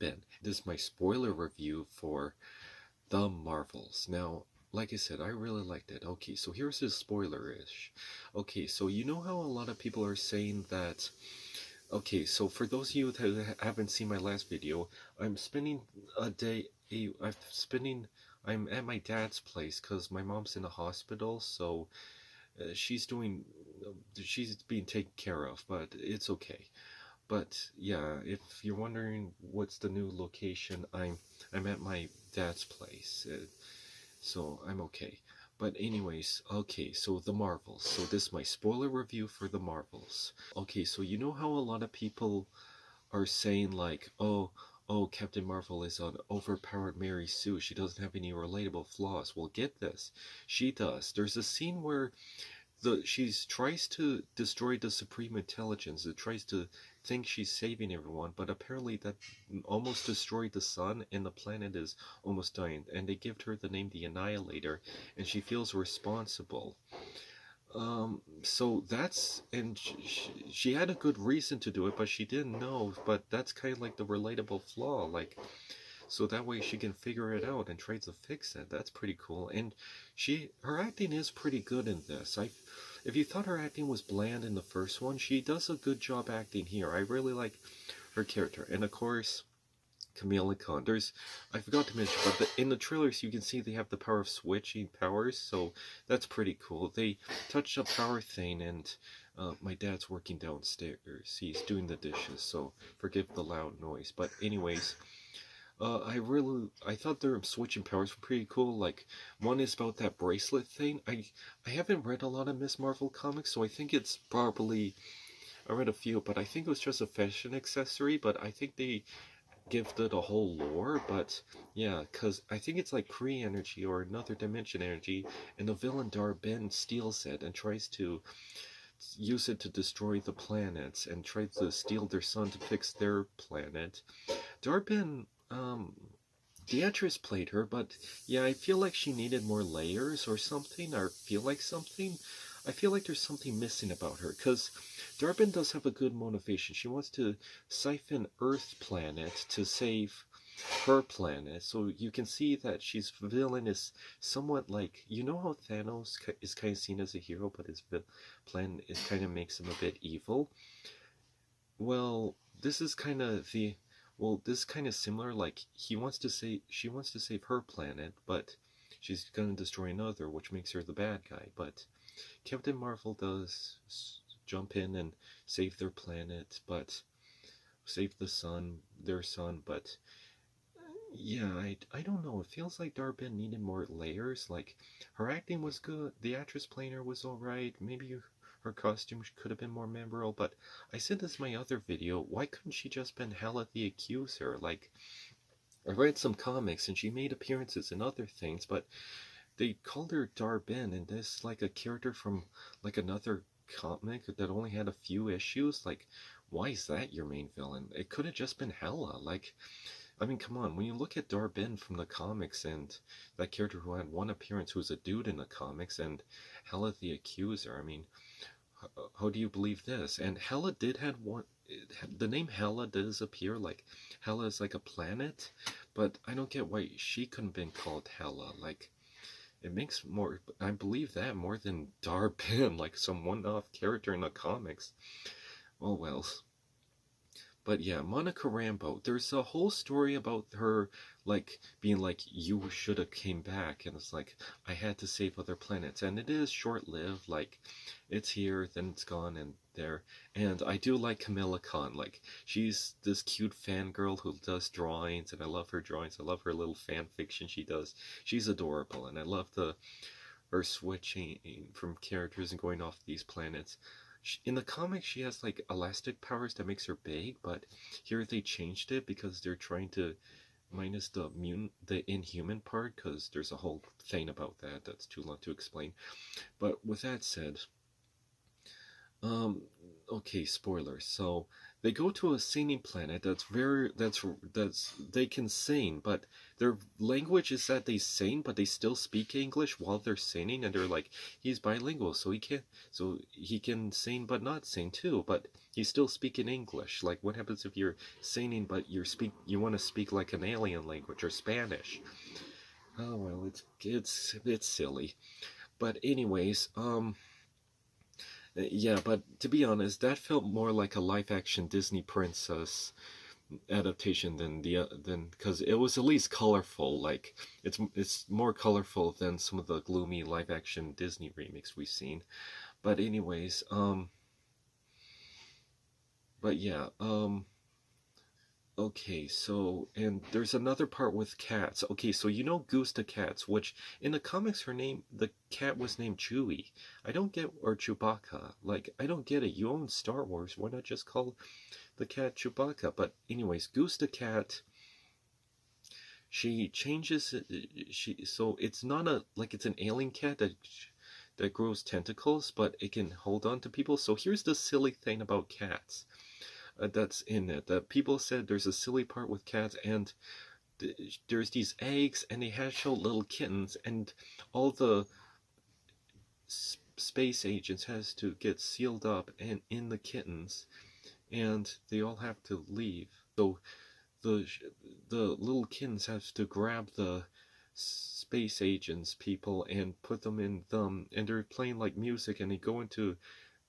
Ben. This is my spoiler review for The Marvels. Now, like I said, I really liked it. Okay, so here's the spoiler-ish. Okay, so you know how a lot of people are saying that... Okay, so for those of you that haven't seen my last video, I'm spending a day... I'm at my dad's place because my mom's in the hospital, so she's doing... She's being taken care of, but it's okay. But yeah, if you're wondering what's the new location, I'm at my dad's place, so I'm okay. But anyways, okay, so The Marvels. So this is my spoiler review for The Marvels. Okay, so you know how a lot of people are saying like, oh, Captain Marvel is an overpowered Mary Sue. She doesn't have any relatable flaws. Well, get this, she does. There's a scene where she tries to destroy the supreme intelligence. It tries to think she's saving everyone, but apparently that almost destroyed the sun, and the planet is almost dying. And they give her the name the Annihilator, and she feels responsible. So that's, and she had a good reason to do it, but she didn't know. But that's kind of like the relatable flaw, like. So that way she can figure it out and try to fix it. That's pretty cool. And her acting is pretty good in this. If you thought her acting was bland in the first one, she does a good job acting here. I really like her character. And of course, Kamala Khan. I forgot to mention, but in the trailers you can see they have the power of switching powers, so that's pretty cool. They touched a power thing, and my dad's working downstairs. He's doing the dishes, so forgive the loud noise. But anyways, I thought their switching powers were pretty cool. Like, one is about that bracelet thing. I haven't read a lot of Miss Marvel comics, so I think it's probably... I read a few, but I think it was just a fashion accessory, but I think they give it a whole lore. But yeah, because I think it's like Kree energy or another dimension energy, and the villain Dar-Benn steals it and tries to use it to destroy the planets and try to steal their sun to fix their planet. Dar-Benn, the actress played her, but yeah, I feel like she needed more layers or something, or feel like something. I feel like there's something missing about her, because Dar-Benn does have a good motivation. She wants to siphon Earth planet to save her planet, so you can see that she's villain is somewhat like, you know how Thanos is kind of seen as a hero, but his plan is kind of makes him a bit evil? Well, this is kind of the... Well, this is kind of similar. Like, she wants to save her planet, but she's gonna destroy another, which makes her the bad guy. But Captain Marvel does jump in and save their planet, but save their sun. But yeah, I don't know. It feels like Dar-Benn needed more layers. Like, her acting was good. The actress playing her was alright. Maybe her costume could have been more memorable, but I said this in my other video, why couldn't she just been Hela the Accuser? Like, I read some comics and she made appearances in other things, but they called her Dar-Benn, and this like a character from like another comic that only had a few issues. Like, why is that your main villain? It could have just been Hela. Like, I mean, come on, when you look at Dar-Benn from the comics and that character who had one appearance who was a dude in the comics, and Hela the Accuser, I mean, how do you believe this? And Hela did have one... The name Hela does appear, like, Hela is like a planet, but I don't get why she couldn't have been called Hela. Like, it makes more... I believe that more than Dar-Benn, like some one-off character in the comics. Oh, well... But yeah, Monica Rambeau, there's a whole story about her, like, being like, you should have came back, and it's like, I had to save other planets, and it is short-lived, like, it's here, then it's gone, and there, and I do like Kamala Khan, like, she's this cute fangirl who does drawings, and I love her drawings, I love her little fan fiction she does, she's adorable, and I love her switching from characters and going off these planets. In the comics, she has like elastic powers that makes her big, but here they changed it because they're trying to minus the inhuman part, because there's a whole thing about that that's too long to explain. But with that said, okay, spoilers. So they go to a singing planet that's they can sing, but their language is that they sing, but they still speak English while they're singing, and they're like, he's bilingual, so he can sing but not sing too, but he's still speaking English. Like, what happens if you're singing but you want to speak like an alien language or Spanish? Oh well, it's silly. But anyways, yeah, but to be honest, that felt more like a live-action Disney princess adaptation than because it was at least colorful. Like it's more colorful than some of the gloomy live-action Disney remakes we've seen. But anyways, but yeah, okay, so, and there's another part with cats. Okay, so you know Goose the Cats, which in the comics the cat was named Chewie. I don't get, or Chewbacca. Like, I don't get it. You own Star Wars, why not just call the cat Chewbacca? But anyways, Goose the Cat, she changes, so it's not like it's an alien cat that grows tentacles, but it can hold on to people. So here's the silly thing about cats. That's in it. That people said there's a silly part with cats, and there's these eggs, and they hatch out little kittens, and all the space agents has to get sealed up and in the kittens, and they all have to leave. So the little kittens have to grab the space agents people and put them in them, and they're playing like music, and they go into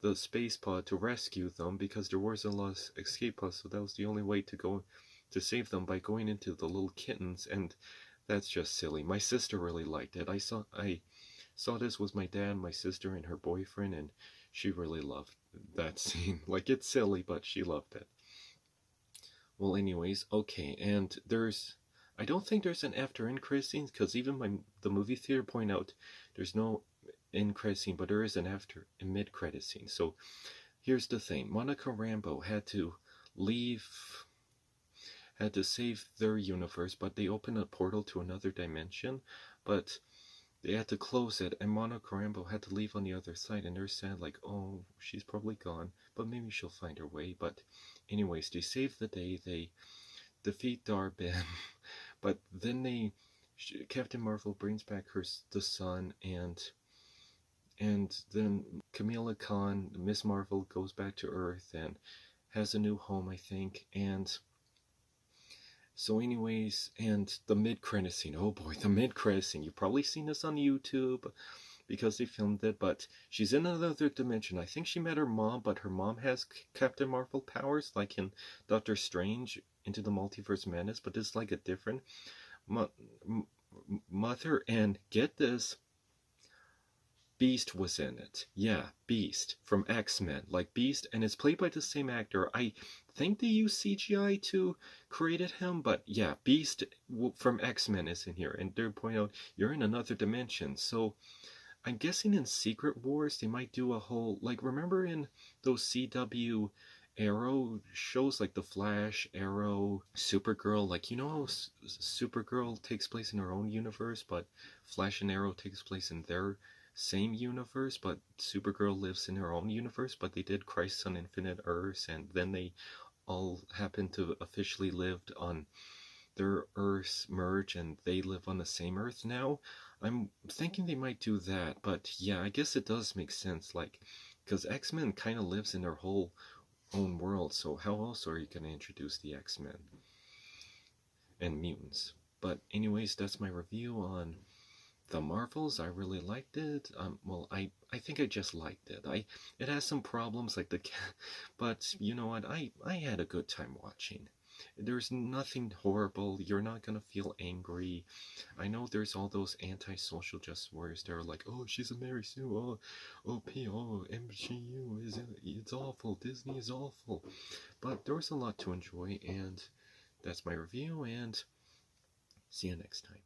the space pod to rescue them because there wasn't a lot of escape pods, so that was the only way to go to save them, by going into the little kittens, and that's just silly. My sister really liked it. I saw this with my dad, my sister, and her boyfriend, and she really loved that scene. Like, it's silly, but she loved it. Well, anyways, okay, and I don't think there's an after end credit scene, because even the movie theater point out there's no end credit scene, but there is an after and mid credit scene. So here's the thing: Monica Rambeau had to save their universe, but they opened a portal to another dimension, but they had to close it, and Monica Rambeau had to leave on the other side, and they're sad, like, oh, she's probably gone, but maybe she'll find her way. But anyways, they save the day, they defeat Dar-Benn, but then Captain Marvel brings back the son, and then Kamala Khan, Miss Marvel, goes back to Earth and has a new home, I think. And so anyways, and the mid-credit scene, oh boy, the mid-credit scene, you've probably seen this on YouTube because they filmed it, but she's in another dimension. I think she met her mom, but her mom has Captain Marvel powers, like in Doctor Strange Into the Multiverse Madness, but this is like a different mother, and get this, Beast was in it. Yeah, Beast from X-Men, like Beast, and it's played by the same actor. I think they used CGI to create him, but yeah, Beast from X-Men is in here, and they're pointing out you're in another dimension. So I'm guessing in Secret Wars they might do a whole, like, remember in those CW Arrow shows, like The Flash, Arrow, Supergirl, like, you know how Supergirl takes place in her own universe, but Flash and Arrow takes place in their same universe, but Supergirl lives in her own universe, but they did Crisis on Infinite Earths, and then they all happen to officially lived on their Earths merge, and they live on the same Earth now. I'm thinking they might do that, but yeah, I guess it does make sense, like, because X-Men kind of lives in their whole own world, so how else are you going to introduce the X-Men and mutants? But anyways, that's my review on the Marvels. I really liked it. Well, I think I just liked it. It has some problems, like but you know what? I had a good time watching. There's nothing horrible. You're not gonna feel angry. I know there's all those anti-social justice warriors that are like, oh, she's a Mary Sue, oh, OP, oh, MCU, it's awful, Disney is awful. But there was a lot to enjoy, and that's my review, and see you next time.